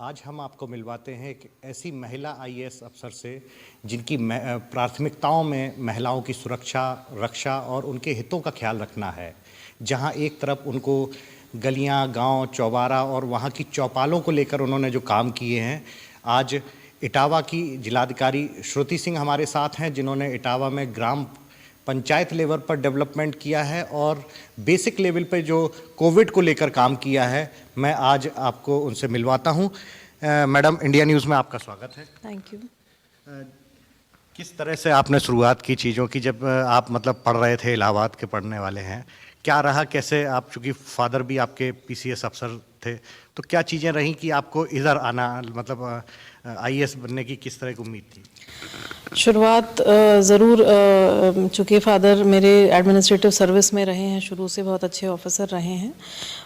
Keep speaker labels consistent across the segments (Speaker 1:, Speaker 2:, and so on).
Speaker 1: आज हम आपको मिलवाते हैं एक ऐसी महिला आईएएस अफसर से जिनकी प्राथमिकताओं में महिलाओं की सुरक्षा, रक्षा और उनके हितों का ख्याल रखना है। जहां एक तरफ उनको गलियां, गांव, चौबारा और वहां की चौपालों को लेकर उन्होंने जो काम किए हैं, आज इटावा की जिलाधिकारी श्रुति सिंह हमारे साथ हैं, जिन्होंने इटावा में ग्राम पंचायत लेवल पर डेवलपमेंट किया है और बेसिक लेवल पे जो कोविड को लेकर काम किया है। मैं आज आपको उनसे मिलवाता हूं। मैडम, इंडिया न्यूज़ में आपका स्वागत है।
Speaker 2: Thank you.
Speaker 1: किस तरह से आपने शुरुआत की चीज़ों की, जब आप मतलब पढ़ रहे थे, इलाहाबाद के पढ़ने वाले हैं, क्या रहा, कैसे आप, चूँकि फादर भी आपके पीसीएस अफसर थे, तो क्या चीज़ें रहीं कि आपको इधर आना, मतलब आईएएस बनने की किस तरह की उम्मीद थी?
Speaker 2: शुरुआत ज़रूर, चूँकि फ़ादर मेरे एडमिनिस्ट्रेटिव सर्विस में रहे हैं, शुरू से बहुत अच्छे ऑफिसर रहे हैं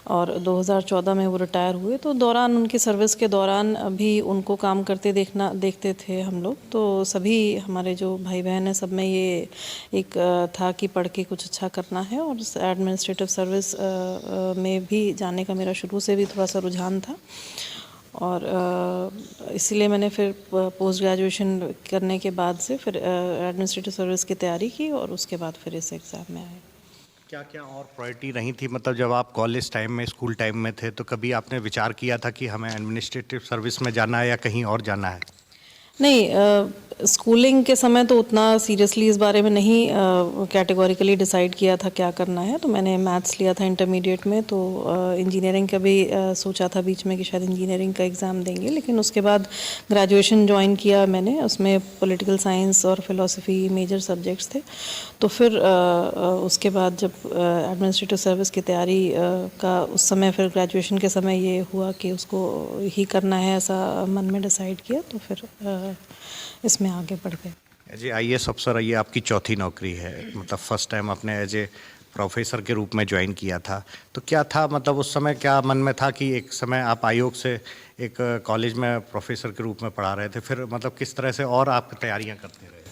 Speaker 2: और 2014 में वो रिटायर हुए। तो दौरान उनकी सर्विस के दौरान भी उनको काम करते देखते थे हम लोग। तो सभी हमारे जो भाई बहन हैं, सब में ये एक था कि पढ़ के कुछ अच्छा करना है और एडमिनिस्ट्रेटिव सर्विस में भी जाने का मेरा शुरू से भी थोड़ा सा रुझान था। और इसीलिए मैंने फिर पोस्ट ग्रेजुएशन करने के बाद से फिर एडमिनिस्ट्रेटिव सर्विस की तैयारी की और उसके बाद फिर इस एग्ज़ाम में आए।
Speaker 1: क्या क्या और प्रायोरिटी रही थी, मतलब जब आप कॉलेज टाइम में, स्कूल टाइम में थे, तो कभी आपने विचार किया था कि हमें एडमिनिस्ट्रेटिव सर्विस में जाना है या कहीं और जाना है?
Speaker 2: नहीं, स्कूलिंग के समय तो उतना सीरियसली इस बारे में नहीं कैटेगोरिकली डिसाइड किया था क्या करना है। तो मैंने मैथ्स लिया था इंटरमीडिएट में, तो इंजीनियरिंग का भी सोचा था बीच में कि शायद इंजीनियरिंग का एग्ज़ाम देंगे। लेकिन उसके बाद ग्रेजुएशन ज्वाइन किया मैंने, उसमें पॉलिटिकल साइंस और फिलॉसफी मेजर सब्जेक्ट्स थे। तो फिर उसके बाद जब एडमिनिस्ट्रेटिव सर्विस की तैयारी का उस समय, फिर ग्रेजुएशन के समय ये हुआ कि उसको ही करना है, ऐसा मन में डिसाइड किया। तो फिर इसमें आगे बढ़ गए।
Speaker 1: एज ए आईएएस अफसर ये आपकी चौथी नौकरी है, मतलब फर्स्ट टाइम आपने एज ए प्रोफेसर के रूप में ज्वाइन किया था, तो क्या था, मतलब उस समय क्या मन में था कि एक समय आप आयोग से एक कॉलेज में प्रोफेसर के रूप में पढ़ा रहे थे, फिर मतलब किस तरह से और आप तैयारियां करते रहे?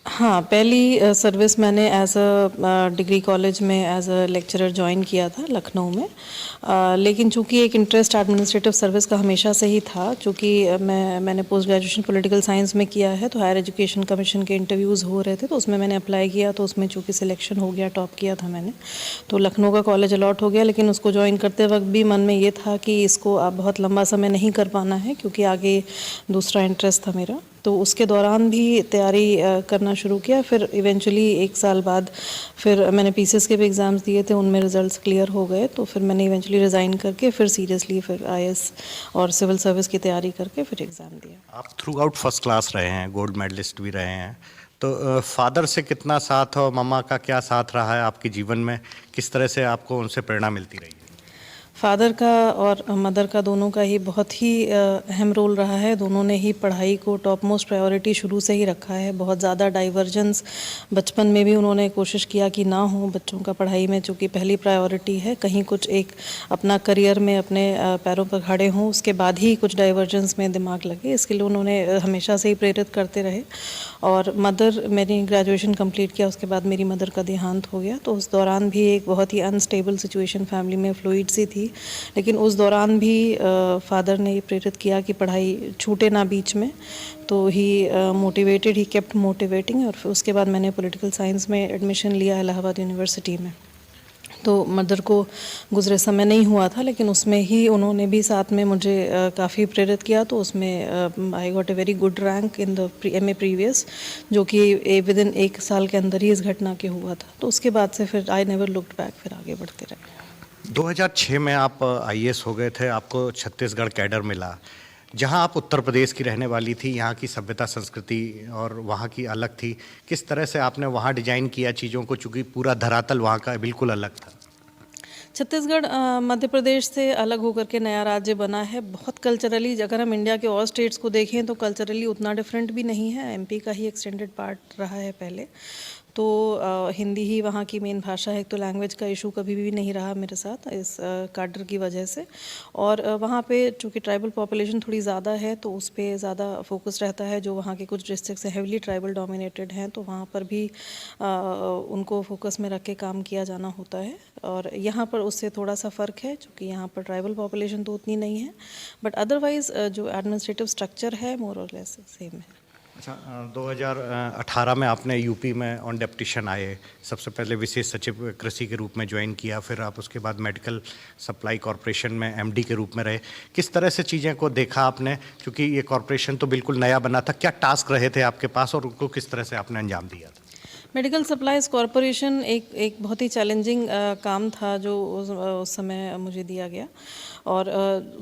Speaker 2: हाँ, पहली सर्विस मैंने एज अ डिग्री कॉलेज में एज अ लेक्चरर ज्वाइन किया था लखनऊ में। लेकिन चूंकि एक इंटरेस्ट एडमिनिस्ट्रेटिव सर्विस का हमेशा से ही था, चूंकि मैंने पोस्ट ग्रेजुएशन पॉलिटिकल साइंस में किया है, तो हायर एजुकेशन कमीशन के इंटरव्यूज़ हो रहे थे, तो उसमें मैंने अप्लाई किया। तो उसमें चूंकि सिलेक्शन हो गया, टॉप किया था मैंने, तो लखनऊ का कॉलेज अलॉट हो गया। लेकिन उसको ज्वाइन करते वक्त भी मन में ये था कि इसको आप बहुत लंबा समय नहीं कर पाना है, क्योंकि आगे दूसरा इंटरेस्ट था मेरा। तो उसके दौरान भी तैयारी करना शुरू किया। फिर इवेंचुअली 1 साल बाद फिर मैंने पीसीएस के भी एग्ज़ाम्स दिए थे, उनमें रिजल्ट्स क्लियर हो गए। तो फिर मैंने इवेंचुअली रिज़ाइन करके फिर सीरियसली फिर आईएएस और सिविल सर्विस की तैयारी करके फिर एग्ज़ाम दिया।
Speaker 1: आप थ्रू आउट फर्स्ट क्लास रहे हैं, गोल्ड मेडलिस्ट भी रहे हैं, तो फादर से कितना साथ और मम्मा का क्या साथ रहा है आपके जीवन में? किस तरह से आपको उनसे प्रेरणा मिलती रही है?
Speaker 2: फ़ादर का और मदर का दोनों का ही बहुत ही अहम रोल रहा है। दोनों ने ही पढ़ाई को टॉप मोस्ट प्रायोरिटी शुरू से ही रखा है। बहुत ज़्यादा डाइवर्जेंस बचपन में भी उन्होंने कोशिश किया कि ना हो बच्चों का पढ़ाई में, चूँकि पहली प्रायोरिटी है। कहीं कुछ एक अपना करियर में अपने पैरों पर खड़े हों, उसके बाद ही कुछ डाइवर्जेंस में दिमाग लगे, इसके लिए उन्होंने हमेशा से ही प्रेरित करते रहे। और मदर, मैंने ग्रेजुएशन कंप्लीट किया, उसके बाद मेरी मदर का देहांत हो गया। तो उस दौरान भी एक बहुत ही अनस्टेबल सिचुएशन फैमिली में, फ्लूइड सी थी। लेकिन उस दौरान भी फादर ने ये प्रेरित किया कि पढ़ाई छूटे ना बीच में। तो ही मोटिवेटेड, ही केप्ट मोटिवेटिंग। और फिर उसके बाद मैंने पॉलिटिकल साइंस में एडमिशन लिया इलाहाबाद यूनिवर्सिटी में। तो मदर को गुज़रे समय नहीं हुआ था, लेकिन उसमें ही उन्होंने भी साथ में मुझे काफ़ी प्रेरित किया। तो उसमें I got a very good rank in the MA previous, जो कि विदिन 1 साल के अंदर ही इस घटना के हुआ था। तो उसके बाद से फिर आई नेवर लुक्ड बैक, फिर आगे बढ़ते रहे।
Speaker 1: 2006 में आप आईएएस हो गए थे, आपको छत्तीसगढ़ कैडर मिला, जहां आप उत्तर प्रदेश की रहने वाली थी। यहाँ की सभ्यता, संस्कृति और वहाँ की अलग थी। किस तरह से आपने वहाँ डिजाइन किया चीज़ों को, चूँकि पूरा धरातल वहाँ का बिल्कुल अलग था?
Speaker 2: छत्तीसगढ़ मध्य प्रदेश से अलग होकर के नया राज्य बना है। बहुत कल्चरली, अगर हम इंडिया के और स्टेट्स को देखें तो कल्चरली उतना डिफरेंट भी नहीं है, एमपी का ही एक्सटेंडेड पार्ट रहा है पहले। तो हिंदी ही वहाँ की मेन भाषा है, तो लैंग्वेज का इशू कभी भी नहीं रहा मेरे साथ इस काडर की वजह से। और वहाँ पे चूँकि ट्राइबल पॉपुलेशन थोड़ी ज़्यादा है तो उस पर ज़्यादा फोकस रहता है। जो वहाँ के कुछ डिस्ट्रिक्ट्स हैं हेवली ट्राइबल डोमिनेटेड हैं, तो वहाँ पर भी उनको फोकस में रख के काम किया जाना होता है। और यहाँ पर उससे थोड़ा सा फ़र्क है, चूँकि यहाँ पर ट्राइबल पॉपुलेशन तो उतनी नहीं है, बट अदरवाइज़ जो एडमिनिस्ट्रेटिव स्ट्रक्चर है मोर और लेस सेम है।
Speaker 1: अच्छा, 2018 में आपने यूपी में ऑन डेप्यूटेशन आए, सबसे पहले विशेष सचिव कृषि के रूप में ज्वाइन किया, फिर आप उसके बाद मेडिकल सप्लाई कॉरपोरेशन में एमडी के रूप में रहे। किस तरह से चीज़ें को देखा आपने, क्योंकि ये कॉरपोरेशन तो बिल्कुल नया बना था, क्या टास्क रहे थे आपके पास और उनको किस तरह से आपने अंजाम दिया था?
Speaker 2: मेडिकल सप्लाईज कॉरपोरेशन एक बहुत ही चैलेंजिंग काम था जो उस समय मुझे दिया गया, और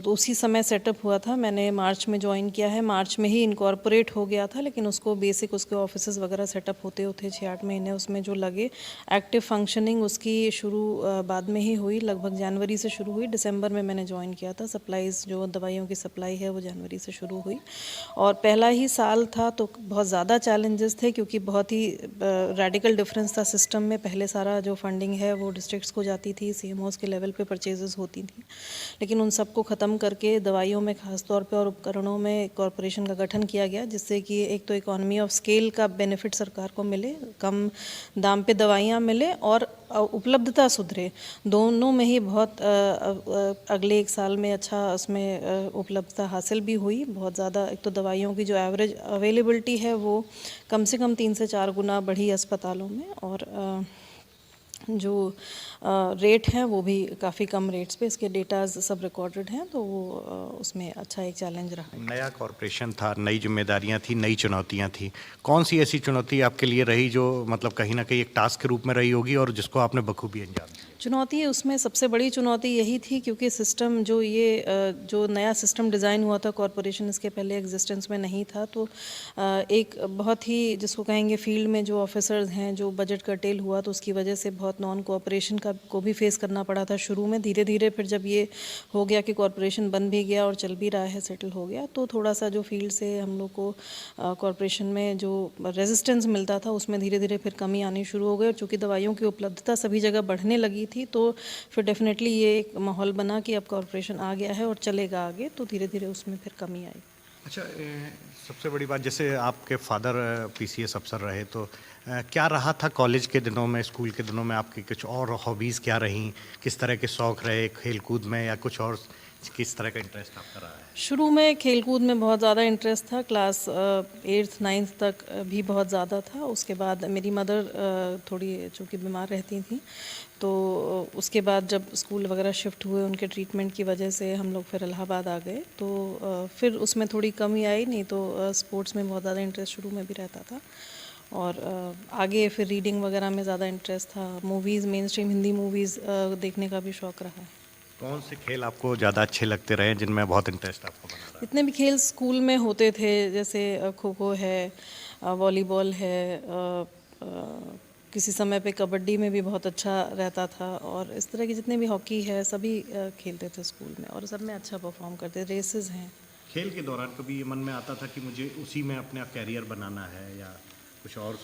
Speaker 2: उसी समय सेटअप हुआ था। मैंने मार्च में ज्वाइन किया है, मार्च में ही इनकॉर्पोरेट हो गया था, लेकिन उसको बेसिक उसके ऑफिसेज वगैरह सेटअप होते होते 6-8 महीने उसमें जो लगे। एक्टिव फंक्शनिंग उसकी शुरू बाद में ही हुई, लगभग जनवरी से शुरू हुई। दिसंबर में मैंने ज्वाइन किया था। सप्लाईज जो दवाइयों की सप्लाई है वो जनवरी से शुरू हुई, और पहला ही साल था तो बहुत ज़्यादा चैलेंजेस थे, क्योंकि बहुत ही रेडिकल डिफरेंस था सिस्टम में। पहले सारा जो फंडिंग है वो डिस्ट्रिक्ट्स को जाती थी, सीएमओस के लेवल पे परचेजेस होती थी, लेकिन उन सबको ख़त्म करके दवाइयों में ख़ास तौर पे और उपकरणों में कॉरपोरेशन का गठन किया गया, जिससे कि एक तो इकोनॉमी ऑफ स्केल का बेनिफिट सरकार को मिले, कम दाम पे दवाइयाँ मिले और उपलब्धता सुधरे। दोनों में ही बहुत अगले एक साल में अच्छा उसमें उपलब्धता हासिल भी हुई। बहुत ज़्यादा, एक तो दवाइयों की जो एवरेज अवेलेबिलिटी है वो कम से कम 3 से 4 गुना बढ़ी अस्पतालों में, और जो रेट हैं वो भी काफ़ी कम रेट्स पे, इसके डेटाज सब रिकॉर्डेड हैं, तो वो उसमें अच्छा एक चैलेंज रहा।
Speaker 1: नया कॉरपोरेशन था, नई जिम्मेदारियां थी, नई चुनौतियां थी। कौन सी ऐसी चुनौती आपके लिए रही जो मतलब कहीं ना कहीं एक टास्क के रूप में रही होगी और जिसको आपने बखूबी अंजाम दिया?
Speaker 2: चुनौती उसमें सबसे बड़ी चुनौती यही थी, क्योंकि सिस्टम जो नया सिस्टम डिज़ाइन हुआ था कॉरपोरेशन, इसके पहले एग्जिस्टेंस में नहीं था। तो एक बहुत ही जिसको कहेंगे फील्ड में जो ऑफिसर्स हैं, जो बजट कर्टेल हुआ तो उसकी वजह से बहुत नॉन कोऑपरेशन को भी फेस करना पड़ा था शुरू में। धीरे धीरे फिर जब ये हो गया कि कॉरपोरेशन बन भी गया और चल भी रहा है, सेटल हो गया, तो थोड़ा सा जो फील्ड से हम लोग को कॉरपोरेशन में जो रेजिस्टेंस मिलता था उसमें धीरे धीरे फिर कमी आनी शुरू हो गई। और चूँकि दवाइयों की उपलब्धता सभी जगह बढ़ने लगी थी, तो फिर डेफिनेटली ये एक माहौल बना कि अब कॉरपोरेशन आ गया है और चलेगा आगे, तो धीरे धीरे उसमें फिर कमी आई।
Speaker 1: अच्छा, सबसे बड़ी बात, जैसे आपके फादर पीसीएस अफसर रहे, तो क्या रहा था कॉलेज के दिनों में, स्कूल के दिनों में आपकी कुछ और हॉबीज़ क्या रहीं? किस तरह के शौक़ रहे खेल कूद में, या कुछ और किस तरह का इंटरेस्ट आपका रहा है?
Speaker 2: शुरू में खेलकूद में बहुत ज़्यादा इंटरेस्ट था, क्लास 8th 9th तक भी बहुत ज़्यादा था। उसके बाद मेरी मदर थोड़ी चूँकि बीमार रहती थी, तो उसके बाद जब स्कूल वगैरह शिफ्ट हुए उनके ट्रीटमेंट की वजह से हम लोग फिर इलाहाबाद आ गए, तो फिर उसमें थोड़ी कमी आई। नहीं तो स्पोर्ट्स में बहुत ज़्यादा इंटरेस्ट शुरू में भी रहता था, और आगे फिर रीडिंग वगैरह में ज़्यादा इंटरेस्ट था। Movies, main stream Hindi movies देखने का भी शौक़ रहा है।
Speaker 1: कौन से खेल आपको ज़्यादा अच्छे लगते रहे, जिनमें बहुत इंटरेस्ट आपको बना रहा?
Speaker 2: जितने भी खेल स्कूल में होते थे, जैसे खो खो है, वॉलीबॉल है, किसी समय पे कबड्डी में भी बहुत अच्छा रहता था, और इस तरह की जितने भी हॉकी है सभी खेलते थे स्कूल में, और सब में अच्छा परफॉर्म करते। रेसेस हैं।
Speaker 1: खेल के दौरान कभी ये मन में आता था कि मुझे उसी में अपना कैरियर बनाना है, या कुछ और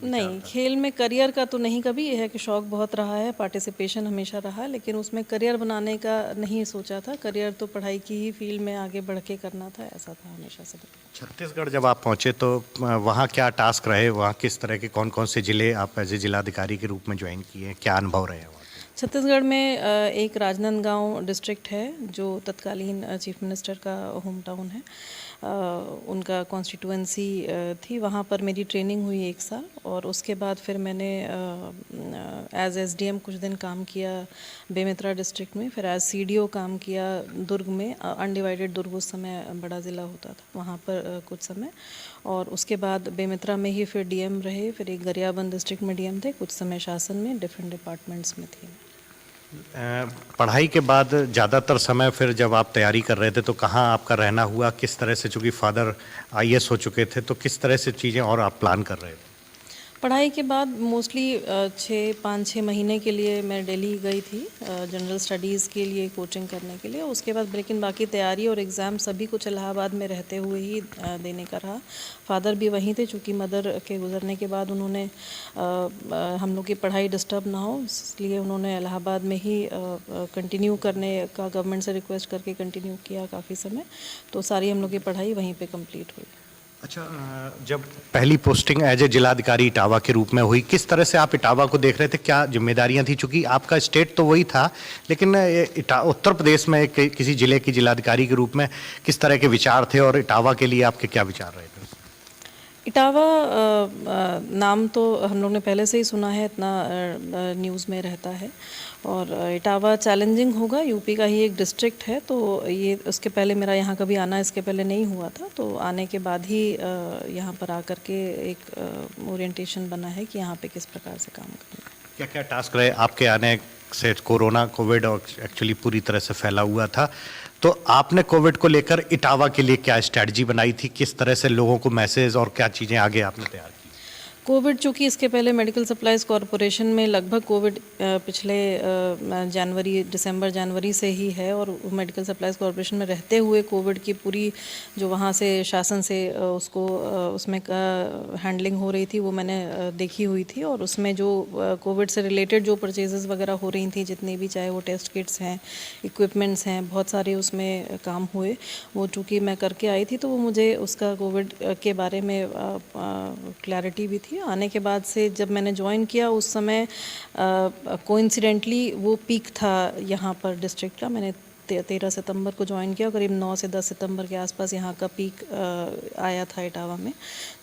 Speaker 2: नहीं, खेल में करियर का तो नहीं, कभी ये है कि शौक़ बहुत रहा है, पार्टिसिपेशन हमेशा रहा, लेकिन उसमें करियर बनाने का नहीं सोचा था। करियर तो पढ़ाई की ही फील्ड में आगे बढ़ के करना था, ऐसा था हमेशा से।
Speaker 1: छत्तीसगढ़ जब आप पहुँचे तो वहाँ क्या टास्क रहे, वहाँ किस तरह के कौन कौन से ज़िले आप एज ए जिलाधिकारी के रूप में ज्वाइन किए, क्या अनुभव रहे वहाँ?
Speaker 2: छत्तीसगढ़ में एक राजनांदगांव डिस्ट्रिक्ट है जो तत्कालीन चीफ मिनिस्टर का होम टाउन है, उनका कॉन्स्टिट्यूएंसी थी। वहाँ पर मेरी ट्रेनिंग हुई 1 साल, और उसके बाद फिर मैंने एज एसडीएम कुछ दिन काम किया बेमेतरा डिस्ट्रिक्ट में, फिर एज सीडीओ काम किया दुर्ग में। अनडिवाइडेड दुर्ग उस समय बड़ा ज़िला होता था, वहाँ पर कुछ समय, और उसके बाद बेमेतरा में ही फिर डीएम रहे। फिर एक गरियाबंद डिस्ट्रिक्ट में डीएम थे, कुछ समय शासन में डिफरेंट डिपार्टमेंट्स में थी।
Speaker 1: पढ़ाई के बाद ज़्यादातर समय फिर जब आप तैयारी कर रहे थे तो कहाँ आपका रहना हुआ, किस तरह से, चूँकि फादर आईएएस हो चुके थे, तो किस तरह से चीज़ें और आप प्लान कर रहे थे?
Speaker 2: पढ़ाई के बाद मोस्टली 5-6 महीने के लिए मैं दिल्ली गई थी जनरल स्टडीज़ के लिए कोचिंग करने के लिए। उसके बाद लेकिन बाकी तैयारी और एग्ज़ाम सभी कुछ इलाहाबाद में रहते हुए ही देने का रहा। फादर भी वहीं थे, चूँकि मदर के गुज़रने के बाद उन्होंने हम लोग की पढ़ाई डिस्टर्ब ना हो इसलिए उन्होंने इलाहाबाद में ही कंटिन्यू करने का गवर्नमेंट से रिक्वेस्ट करके कंटिन्यू किया काफ़ी समय। तो सारी हम लोग की पढ़ाई वहीं पे कंप्लीट हुई।
Speaker 1: अच्छा, जब पहली पोस्टिंग एज ए जिलाधिकारी इटावा के रूप में हुई, किस तरह से आप इटावा को देख रहे थे? क्या जिम्मेदारियां थी? चूंकि आपका स्टेट तो वही था, लेकिन उत्तर प्रदेश में किसी जिले की जिलाधिकारी के रूप में किस तरह के विचार थे और इटावा के लिए आपके क्या विचार रहे थे?
Speaker 2: इटावा नाम तो हम लोग ने पहले से ही सुना है, इतना न्यूज़ में रहता है। और इटावा चैलेंजिंग होगा, यूपी का ही एक डिस्ट्रिक्ट है, तो ये उसके पहले मेरा यहाँ कभी आना इसके पहले नहीं हुआ था। तो आने के बाद ही यहाँ पर आकर के एक ओरिएंटेशन बना है कि यहाँ पे किस प्रकार से काम करना है।
Speaker 1: क्या क्या टास्क रहे आपके आने से? कोविड और एक्चुअली पूरी तरह से फैला हुआ था, तो आपने कोविड को लेकर इटावा के लिए क्या स्ट्रैटेजी बनाई थी? किस तरह से लोगों को मैसेज और क्या चीज़ें आगे आपने तैयार की?
Speaker 2: कोविड चूँकि इसके पहले मेडिकल सप्लाईज़ कॉरपोरेशन में लगभग कोविड पिछले दिसंबर जनवरी से ही है, और मेडिकल सप्लाईज़ कॉरपोरेशन में रहते हुए कोविड की पूरी जो वहाँ से शासन से उसमें हैंडलिंग हो रही थी वो मैंने देखी हुई थी। और उसमें जो कोविड से रिलेटेड जो परचेजेस वगैरह हो रही थी, जितनी भी, चाहे वो टेस्ट किट्स हैं, इक्विपमेंट्स हैं, बहुत सारे उसमें काम हुए। वो चूँकि मैं करके आई थी तो वो मुझे उसका कोविड के बारे में क्लैरिटी भी थी। आने के बाद से जब मैंने ज्वाइन किया उस समय कोइंसिडेंटली वो पीक था यहाँ पर डिस्ट्रिक्ट का। मैंने 13 सितंबर को ज्वाइन किया, करीब 9 से 10 सितंबर के आसपास यहाँ का पीक आया था इटावा में,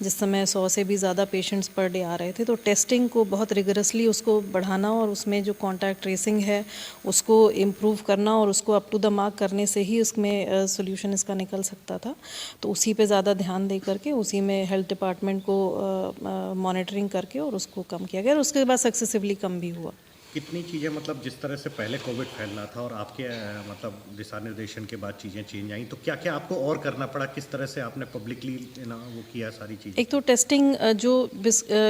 Speaker 2: जिस समय 100 से भी ज़्यादा पेशेंट्स पर डे आ रहे थे। तो टेस्टिंग को बहुत रिगरसली उसको बढ़ाना और उसमें जो कॉन्टैक्ट ट्रेसिंग है उसको इम्प्रूव करना और उसको अप टू द मार्क करने से ही उसमें सोल्यूशन इसका निकल सकता था। तो उसी पे ज़्यादा ध्यान दे करके उसी में हेल्थ डिपार्टमेंट को मॉनिटरिंग करके और उसको कम किया गया, और उसके बाद सक्सेसिवली कम भी हुआ।
Speaker 1: कितनी चीज़ें, मतलब जिस तरह से पहले कोविड फैलना था और आपके मतलब दिशा निर्देशन के बाद चीज़ें चेंज आई, तो क्या क्या आपको और करना पड़ा? किस तरह से आपने पब्लिकली वो किया सारी चीज़ें?
Speaker 2: एक तो टेस्टिंग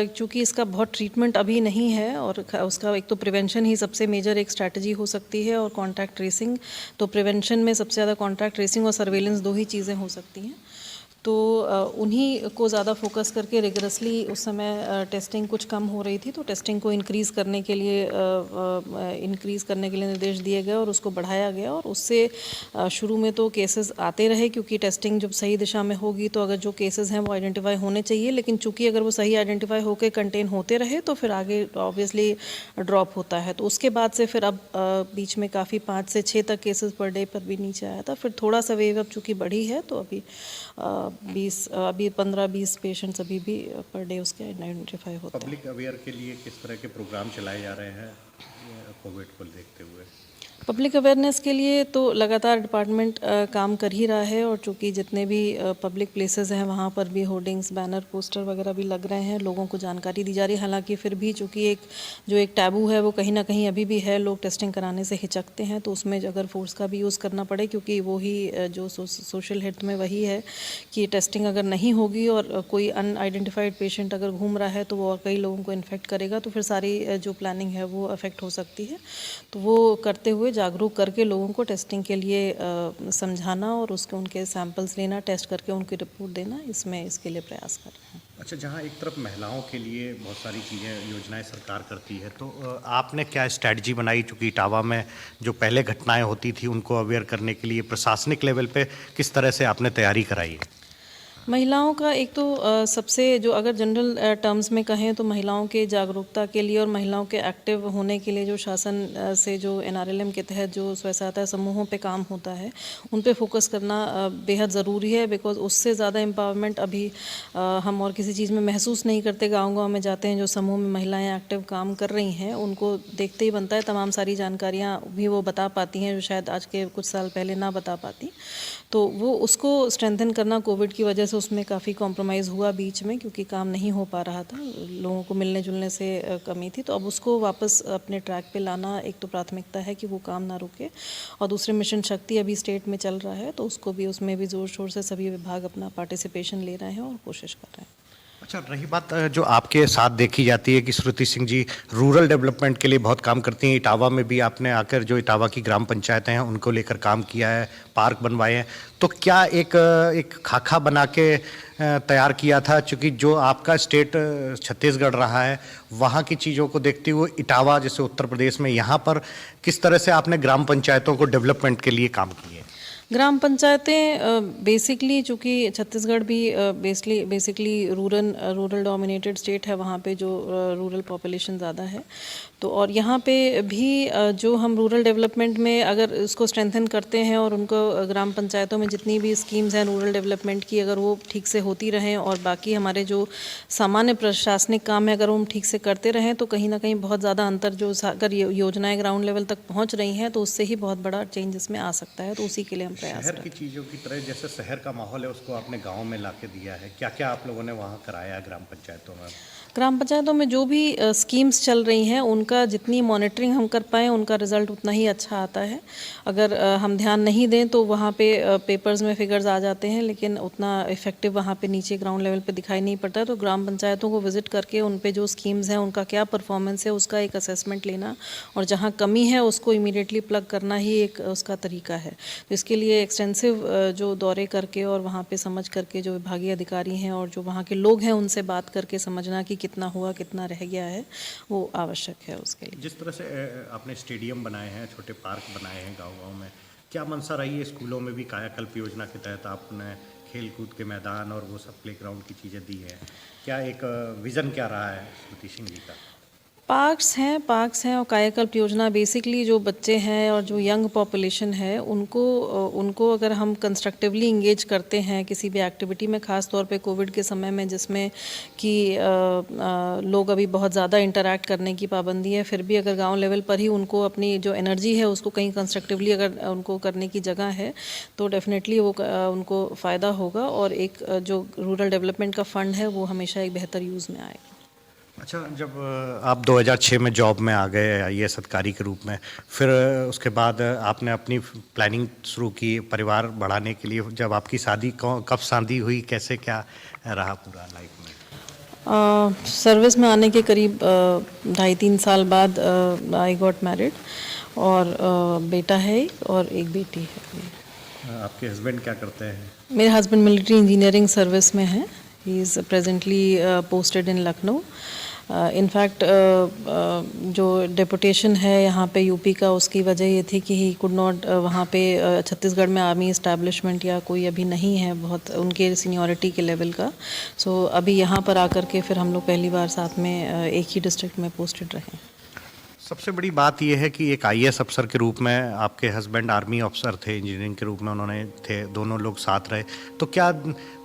Speaker 2: चूँकि इसका बहुत ट्रीटमेंट अभी नहीं है, और उसका एक तो प्रिवेंशन ही सबसे मेजर एक स्ट्रैटेजी हो सकती है, और कॉन्टैक्ट ट्रेसिंग। तो प्रिवेंशन में सबसे ज़्यादा कॉन्टैक्ट ट्रेसिंग और सर्वेलेंस दो ही चीज़ें हो सकती हैं। तो उन्हीं को ज़्यादा फोकस करके रिगरसली उस समय टेस्टिंग कुछ कम हो रही थी, तो टेस्टिंग को इंक्रीज़ करने के लिए निर्देश दिए गए और उसको बढ़ाया गया। और उससे शुरू में तो केसेस आते रहे, क्योंकि टेस्टिंग जब सही दिशा में होगी तो अगर जो केसेस हैं वो आइडेंटिफाई होने चाहिए, लेकिन चूंकि अगर वो सही आइडेंटिफाई होकर कंटेन होते रहे तो फिर आगे ऑब्वियसली ड्रॉप होता है। तो उसके बाद से फिर अब बीच में काफ़ी 5 से 6 तक केसेस पर डे पर भी नीचे आया था। फिर थोड़ा सा वेव अब चूँकि बढ़ी है तो अभी 15-20 पेशेंट्स अभी भी पर डे उसके आइडेंटिफाई होते हैं।
Speaker 1: पब्लिक अवेयर के लिए किस तरह के प्रोग्राम चलाए जा रहे हैं कोविड को देखते हुए?
Speaker 2: पब्लिक अवेयरनेस के लिए तो लगातार डिपार्टमेंट काम कर ही रहा है, और चूँकि जितने भी पब्लिक प्लेसेस हैं वहाँ पर भी होर्डिंग्स, बैनर, पोस्टर वगैरह भी लग रहे हैं, लोगों को जानकारी दी जा रही है। हालांकि फिर भी चूँकि एक टैबू है वो कहीं ना कहीं अभी भी है, लोग टेस्टिंग कराने से हिचकते हैं। तो उसमें अगर फोर्स का भी यूज़ करना पड़े, क्योंकि वो ही जो सोशल हेल्थ में वही है कि टेस्टिंग अगर नहीं होगी और कोई अनआइडेंटिफाइड पेशेंट अगर घूम रहा है तो वो और कई लोगों को इन्फेक्ट करेगा, तो फिर सारी जो प्लानिंग है वो अफेक्ट हो सकती है। तो वो करते हुए जागरूक करके लोगों को टेस्टिंग के लिए समझाना और उनके सैंपल्स लेना, टेस्ट करके उनकी रिपोर्ट देना, इसके लिए प्रयास कर रहे हैं।
Speaker 1: अच्छा, जहाँ एक तरफ महिलाओं के लिए बहुत सारी चीज़ें, योजनाएं सरकार करती है, तो आपने क्या स्ट्रैटेजी बनाई? चूँकि इटावा में जो पहले घटनाएं होती थी उनको अवेयर करने के लिए प्रशासनिक लेवल पे किस तरह से आपने तैयारी कराई है?
Speaker 2: महिलाओं का एक तो सबसे जो अगर जनरल टर्म्स में कहें तो महिलाओं के जागरूकता के लिए और महिलाओं के एक्टिव होने के लिए जो शासन से जो NRLM के तहत जो स्व सहायता समूहों पे काम होता है उन पे फोकस करना बेहद ज़रूरी है। बिकॉज उससे ज़्यादा एम्पावरमेंट अभी हम और किसी चीज़ में महसूस नहीं करते। गाँव-गाँव में जाते हैं, जो समूह में महिलाएँ एक्टिव काम कर रही हैं उनको देखते ही बनता है, तमाम सारी जानकारियाँ भी वो बता पाती हैं जो शायद आज के कुछ साल पहले ना बता पाती। तो वो उसको स्ट्रेंथन करना कोविड की वजह से उसमें काफ़ी कॉम्प्रोमाइज़ हुआ बीच में, क्योंकि काम नहीं हो पा रहा था, लोगों को मिलने जुलने से कमी थी। तो अब उसको वापस अपने ट्रैक पे लाना एक तो प्राथमिकता है कि वो काम ना रुके, और दूसरे मिशन शक्ति अभी स्टेट में चल रहा है तो उसको भी, उसमें भी ज़ोर शोर से सभी विभाग अपना पार्टिसिपेशन ले रहे हैं और कोशिश कर रहे हैं।
Speaker 1: अच्छा, रही बात जो आपके साथ देखी जाती है कि श्रुति सिंह जी रूरल डेवलपमेंट के लिए बहुत काम करती हैं। इटावा में भी आपने आकर जो इटावा की ग्राम पंचायतें हैं उनको लेकर काम किया है, पार्क बनवाए हैं। तो क्या एक खाका बना के तैयार किया था, चूँकि जो आपका स्टेट छत्तीसगढ़ रहा है, वहाँ की चीज़ों को देखते हुए इटावा जैसे उत्तर प्रदेश में, यहाँ पर किस तरह से आपने ग्राम पंचायतों को डेवलपमेंट के लिए काम किए?
Speaker 2: ग्राम पंचायतें बेसिकली चूँकि छत्तीसगढ़ भी बेसिकली रूरल डोमिनेटेड स्टेट है, वहाँ पे जो रूरल पॉपुलेशन ज़्यादा है, तो और यहाँ पे भी जो हम रूरल डेवलपमेंट में अगर इसको स्ट्रेंथन करते हैं और उनको ग्राम पंचायतों में जितनी भी स्कीम्स हैं रूरल डेवलपमेंट की, अगर वो ठीक से होती रहें और बाकी हमारे जो सामान्य प्रशासनिक काम है अगर वो हम ठीक से करते रहें, तो कहीं ना कहीं बहुत ज़्यादा अंतर जो अगर योजनाएं ग्राउंड लेवल तक पहुँच रही हैं तो उससे ही बहुत बड़ा चेंज इसमें आ सकता है। तो उसी के लिए हम प्रयास
Speaker 1: शहर की चीज़ों की तरह जैसे शहर का माहौल है उसको आपने गांव में लाके दिया है, क्या क्या आप लोगों ने वहाँ कराया है ग्राम पंचायतों में?
Speaker 2: ग्राम पंचायतों में जो भी स्कीम्स चल रही हैं उनका जितनी मॉनिटरिंग हम कर पाएँ उनका रिजल्ट उतना ही अच्छा आता है। अगर हम ध्यान नहीं दें तो वहाँ पे पेपर्स में फिगर्स आ जाते हैं, लेकिन उतना इफेक्टिव वहाँ पे नीचे ग्राउंड लेवल पे दिखाई नहीं पड़ता। तो ग्राम पंचायतों को विजिट करके उन पे जो स्कीम्स हैं उनका क्या परफॉर्मेंस है उसका एक असेसमेंट लेना और जहाँ कमी है उसको इमीडिएटली प्लग करना ही एक उसका तरीका है। तो इसके लिए एक्सटेंसिव जो दौरे करके और वहाँ पे समझ करके जो विभागीय अधिकारी हैं और जो वहाँ के लोग हैं उनसे बात करके समझना कि कितना हुआ कितना रह गया है वो आवश्यक है उसके लिए।
Speaker 1: जिस तरह से आपने स्टेडियम बनाए हैं, छोटे पार्क बनाए हैं गांव-गांव में, क्या मंशा रही है स्कूलों में भी कायाकल्प योजना के तहत आपने खेल कूद के मैदान और वो सब प्लेग्राउंड की चीज़ें दी हैं? क्या एक विज़न क्या रहा है श्रुति सिंह जी का?
Speaker 2: पार्क्स हैं और कायाकल्प योजना बेसिकली जो बच्चे हैं और जो यंग पॉपुलेशन है उनको अगर हम कंस्ट्रक्टिवली इंगेज करते हैं किसी भी एक्टिविटी में, ख़ास तौर पे कोविड के समय में जिसमें कि लोग अभी बहुत ज़्यादा इंटरैक्ट करने की पाबंदी है, फिर भी अगर गांव लेवल पर ही उनको अपनी जो एनर्जी है उसको कहीं कंस्ट्रक्टिवली अगर उनको करने की जगह है तो डेफिनेटली वो उनको फ़ायदा होगा और एक जो रूरल डेवलपमेंट का फ़ंड है वो हमेशा एक बेहतर यूज़ में आएगा।
Speaker 1: अच्छा, जब आप 2006 में जॉब में आ गए आईएएस अधिकारी के रूप में, फिर उसके बाद आपने अपनी प्लानिंग शुरू की परिवार बढ़ाने के लिए। जब आपकी शादी कब शादी हुई, कैसे क्या रहा पूरा लाइफ में?
Speaker 2: सर्विस में आने के करीब 2.5-3 साल बाद आई गॉट मैरिड और बेटा है और एक बेटी है।
Speaker 1: आपके हस्बैंड क्या करते हैं?
Speaker 2: मेरे हस्बैंड मिलिट्री इंजीनियरिंग सर्विस में हैं। He is presently posted in Lucknow. In fact जो डेपुटेशन है यहाँ पे यूपी का, उसकी वजह ये थी कि ही कुड नॉट वहाँ पे छत्तीसगढ़ में आर्मी इस्टेब्लिशमेंट या कोई अभी नहीं है बहुत उनके सीनियरिटी के लेवल का। सो अभी यहाँ पर आकर के फिर हम लोग पहली बार साथ में एक ही डिस्ट्रिक्ट में पोस्टेड रहे।
Speaker 1: सबसे बड़ी बात यह है कि एक आईएएस अफसर के रूप में आपके हस्बैंड आर्मी अफसर थे, इंजीनियरिंग के रूप में उन्होंने थे, दोनों लोग साथ रहे। तो क्या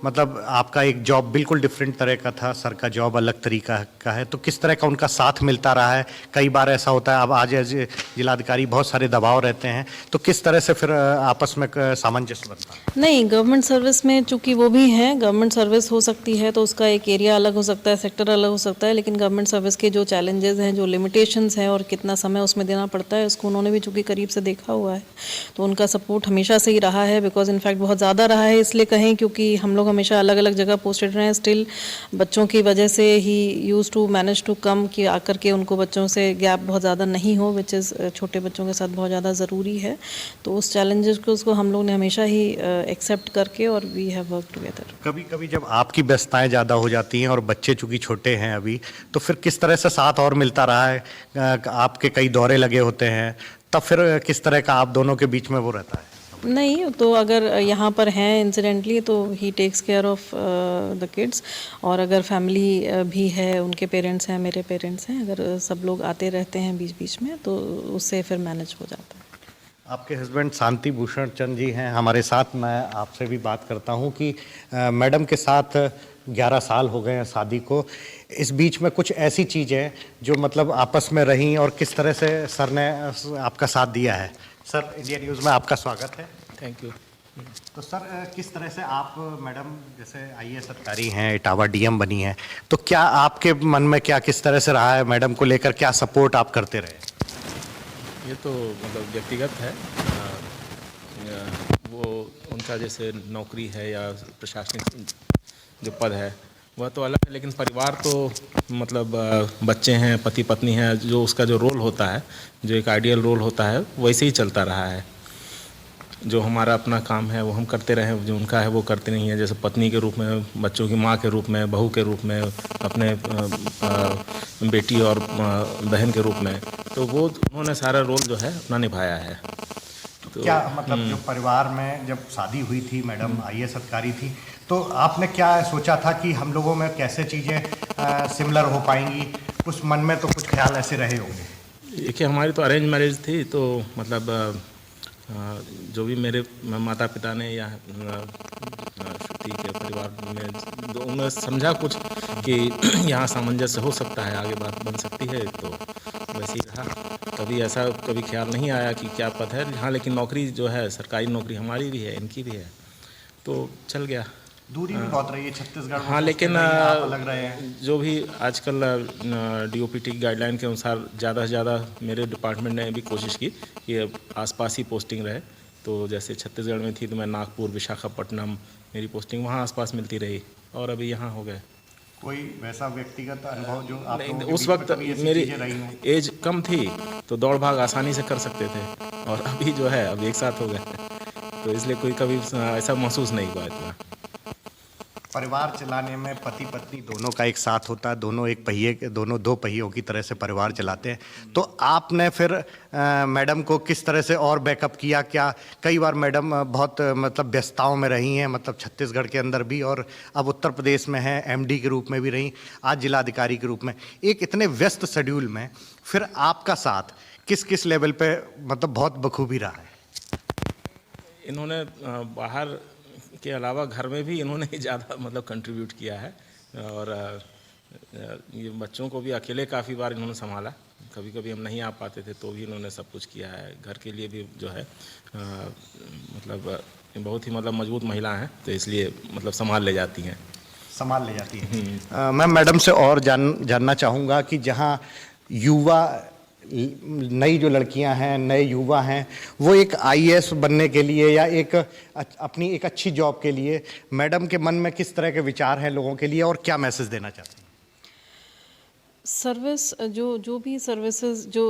Speaker 1: मतलब आपका एक जॉब बिल्कुल डिफरेंट तरह का था, सर का जॉब अलग तरीका का है, तो किस तरह का उनका साथ मिलता रहा है? कई बार ऐसा होता है, अब आज जिलाधिकारी बहुत सारे दबाव रहते हैं, तो किस तरह से फिर आपस में सामंजस्य बनता है?
Speaker 2: नहीं, गवर्नमेंट सर्विस में चूंकि वो भी हैं, गवर्नमेंट सर्विस हो सकती है तो उसका एक एरिया अलग हो सकता है, सेक्टर अलग हो सकता है, लेकिन गवर्नमेंट सर्विस के जो चैलेंजेस हैं, जो लिमिटेशंस हैं और कितना समय उसमें देना पड़ता है, उसको उन्होंने भी चूंकि करीब से देखा हुआ है, तो उनका सपोर्ट हमेशा से ही रहा है। बिकॉज इनफैक्ट बहुत ज़्यादा रहा है, इसलिए कहें क्योंकि हम लोग हमेशा अलग अलग जगह पोस्टेड रहे हैं। स्टिल बच्चों की वजह से ही use to manage to come कि आकर के उनको बच्चों से गैप बहुत ज़्यादा नहीं हो, विच इज़ छोटे बच्चों के साथ बहुत ज़्यादा ज़रूरी है। तो उस चैलेंजेस को उसको हम लोग ने हमेशा ही एक्सेप्ट करके और वी हैव वर्क टुगेदर।
Speaker 1: कभी कभी जब आपकी व्यस्तताएं ज़्यादा हो जाती हैं और बच्चे चूंकि छोटे हैं अभी, तो फिर किस तरह से साथ और मिलता रहा है? आपके कई दौरे लगे होते हैं, तब फिर किस तरह का आप दोनों के बीच में वो रहता है?
Speaker 2: नहीं, तो अगर यहाँ पर हैं इंसिडेंटली तो ही takes care of the kids, और अगर फैमिली भी है, उनके पेरेंट्स हैं, मेरे पेरेंट्स हैं, अगर सब लोग आते रहते हैं बीच बीच में तो उससे फिर मैनेज हो जाता है।
Speaker 1: आपके हस्बैंड शांति भूषण चंद जी हैं हमारे साथ। मैं आपसे भी बात करता हूं कि मैडम के साथ 11 साल हो गए हैं शादी को। इस बीच में कुछ ऐसी चीज़ें जो मतलब आपस में रहीं और किस तरह से सर ने आपका साथ दिया है। सर, इंडिया न्यूज़ में आपका स्वागत है।
Speaker 3: Thank you.
Speaker 1: तो सर, किस तरह से आप मैडम जैसे आईएएस अधिकारी हैं, इटावा डीएम बनी हैं, तो क्या आपके मन में क्या किस तरह से रहा है मैडम को लेकर, क्या सपोर्ट आप करते रहे?
Speaker 3: ये तो मतलब व्यक्तिगत है, वो उनका जैसे नौकरी है या प्रशासनिक जो पद है वह तो अलग है, लेकिन परिवार तो मतलब बच्चे हैं, पति पत्नी हैं, जो उसका जो रोल होता है, जो एक आइडियल रोल होता है, वैसे ही चलता रहा है। जो हमारा अपना काम है वो हम करते रहे, जो उनका है वो करते नहीं है। जैसे पत्नी के रूप में, बच्चों की माँ के रूप में, बहू के रूप में, अपने बेटी और बहन के रूप में, तो वो उन्होंने सारा रोल जो है अपना निभाया है। तो
Speaker 1: क्या मतलब जो परिवार में जब शादी हुई थी, मैडम आईएएस अधिकारी थी, तो आपने क्या सोचा था कि हम लोगों में कैसे चीज़ें सिमिलर हो पाएंगी? उस मन में तो कुछ ख्याल ऐसे रहे होंगे।
Speaker 3: देखिए, हमारी तो अरेंज मैरिज थी, तो मतलब जो भी मेरे माता पिता ने या श्रुति के परिवार में उन्होंने समझा कुछ कि यहाँ सामंजस्य हो सकता है, आगे बात बन सकती है, तो वैसे ही रहा। कभी ऐसा कभी ख्याल नहीं आया कि क्या पद है। हाँ, लेकिन नौकरी जो है, सरकारी नौकरी हमारी भी है, इनकी भी है, तो चल गया।
Speaker 1: दूरी भी बहुत रही है छत्तीसगढ़ में।
Speaker 3: हाँ, लेकिन
Speaker 1: आप अलग रहे हैं।
Speaker 3: जो भी आजकल डीओपीटी गाइडलाइन के अनुसार ज़्यादा से ज़्यादा मेरे डिपार्टमेंट ने भी कोशिश की कि आसपास ही पोस्टिंग रहे। तो जैसे छत्तीसगढ़ में थी तो मैं नागपुर, विशाखापट्टनम, मेरी पोस्टिंग वहाँ आसपास मिलती रही, और अभी यहाँ हो गए।
Speaker 1: कोई वैसा व्यक्तिगत अनुभव जो आप
Speaker 3: नहीं,
Speaker 1: लोगों के
Speaker 3: उस
Speaker 1: बीच में
Speaker 3: वक्त
Speaker 1: कभी ऐसी
Speaker 3: मेरी
Speaker 1: चीजें रही हों?
Speaker 3: एज कम थी, तो दौड़ भाग आसानी से कर सकते थे, और अभी जो है अब एक साथ हो गए, तो इसलिए कोई कभी ऐसा महसूस नहीं हुआ इतना।
Speaker 1: परिवार चलाने में पति पत्नी दोनों का एक साथ होता है, दोनों दो पहियों की तरह से परिवार चलाते हैं। तो आपने फिर मैडम को किस तरह से और बैकअप किया? क्या कई बार मैडम बहुत मतलब व्यस्तताओं में रही हैं, मतलब छत्तीसगढ़ के अंदर भी, और अब उत्तर प्रदेश में हैं, एमडी के रूप में भी रही, आज जिलाधिकारी के रूप में। एक इतने व्यस्त शेड्यूल में फिर आपका साथ किस किस लेवल पे मतलब बहुत बखूबी रहा है?
Speaker 3: इन्होंने बाहर के अलावा घर में भी इन्होंने ज़्यादा मतलब कंट्रीब्यूट किया है, और ये बच्चों को भी अकेले काफ़ी बार इन्होंने संभाला। कभी कभी हम नहीं आ पाते थे तो भी इन्होंने सब कुछ किया है। घर के लिए भी जो है मतलब बहुत ही मतलब मजबूत महिला हैं, तो इसलिए मतलब संभाल ले जाती हैं।
Speaker 1: मैं मैडम से और जानना चाहूँगा कि जहाँ युवा, नई जो लड़कियां हैं, नए युवा हैं, वो एक आईएएस बनने के लिए या अपनी एक अच्छी जॉब के लिए मैडम के मन में किस तरह के विचार हैं लोगों के लिए, और क्या मैसेज देना चाहते हैं?
Speaker 2: सर्विस जो भी सर्विसेज जो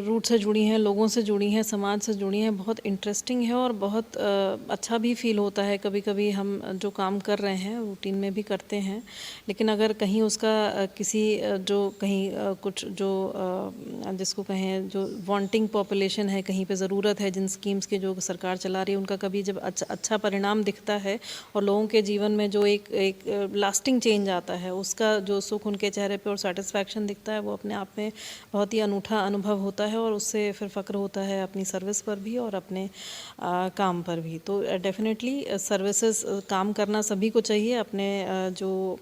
Speaker 2: रूट से जुड़ी हैं, लोगों से जुड़ी हैं, समाज से जुड़ी हैं, बहुत इंटरेस्टिंग है और बहुत अच्छा भी फील होता है। कभी कभी हम जो काम कर रहे हैं रूटीन में भी करते हैं, लेकिन अगर कहीं उसका किसी जो कहीं कुछ जो जिसको कहें जो वांटिंग पॉपुलेशन है, कहीं पे ज़रूरत है जिन स्कीम्स के जो सरकार चला रही है, उनका कभी जब अच्छा परिणाम दिखता है और लोगों के जीवन में जो एक लास्टिंग चेंज आता है, उसका जो सुख उनके चेहरे पे और सेटिस्फैक्शन दिखता है, वो अपने आप में बहुत ही अनूठा अनुभव होता है, और उससे फिर फ़ख्र होता है अपनी सर्विस पर भी और अपने काम पर भी। तो डेफिनेटली सर्विसेज काम करना सभी को चाहिए। अपने जो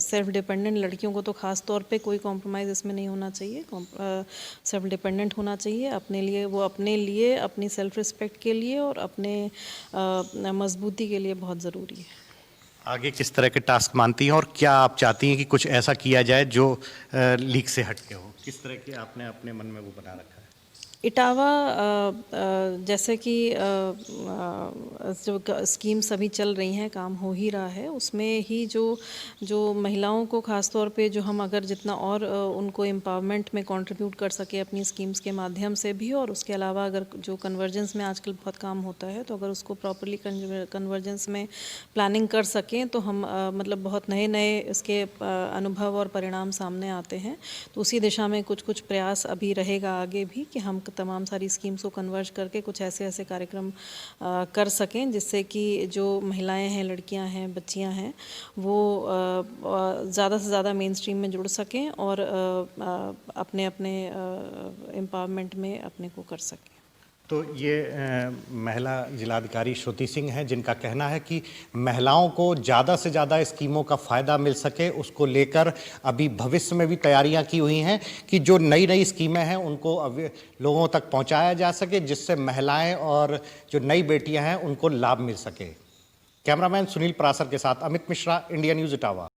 Speaker 2: सेल्फ डिपेंडेंट लड़कियों को तो ख़ास तौर पे कोई कॉम्प्रोमाइज़ इसमें नहीं होना चाहिए। सेल्फ डिपेंडेंट होना चाहिए अपने लिए, वो अपने लिए, अपनी सेल्फ रिस्पेक्ट के लिए और अपने मजबूती के लिए बहुत ज़रूरी है।
Speaker 1: आगे किस तरह के टास्क मानती हैं, और क्या आप चाहती हैं कि कुछ ऐसा किया जाए जो लीक से हटके हो? किस तरह के आपने अपने मन में वो बना रखा है?
Speaker 2: इटावा जैसे कि जो स्कीम्स अभी चल रही हैं, काम हो ही रहा है, उसमें ही जो महिलाओं को ख़ास तौर पे जो हम अगर जितना और उनको एम्पावरमेंट में कंट्रीब्यूट कर सके अपनी स्कीम्स के माध्यम से भी, और उसके अलावा अगर जो कन्वर्जेंस में आजकल बहुत काम होता है, तो अगर उसको प्रॉपरली कन्वर्जेंस में प्लानिंग कर सकें तो हम मतलब बहुत नए इसके अनुभव और परिणाम सामने आते हैं। तो उसी दिशा में कुछ प्रयास अभी रहेगा आगे भी, कि हम तमाम सारी स्कीम्स को कन्वर्ज करके कुछ ऐसे कार्यक्रम कर सकें जिससे कि जो महिलाएं हैं, लड़कियां हैं, बच्चियां हैं, वो ज़्यादा से ज़्यादा मेन स्ट्रीम में जुड़ सकें और अपने एम्पावरमेंट में अपने को कर सकें।
Speaker 1: तो ये महिला जिलाधिकारी श्रुति सिंह हैं, जिनका कहना है कि महिलाओं को ज़्यादा से ज़्यादा स्कीमों का फ़ायदा मिल सके, उसको लेकर अभी भविष्य में भी तैयारियां की हुई हैं कि जो नई स्कीमें हैं उनको अभी लोगों तक पहुंचाया जा सके, जिससे महिलाएं और जो नई बेटियां हैं उनको लाभ मिल सके। कैमरामैन सुनील परासर के साथ अमित मिश्रा, इंडिया न्यूज़, इटावा।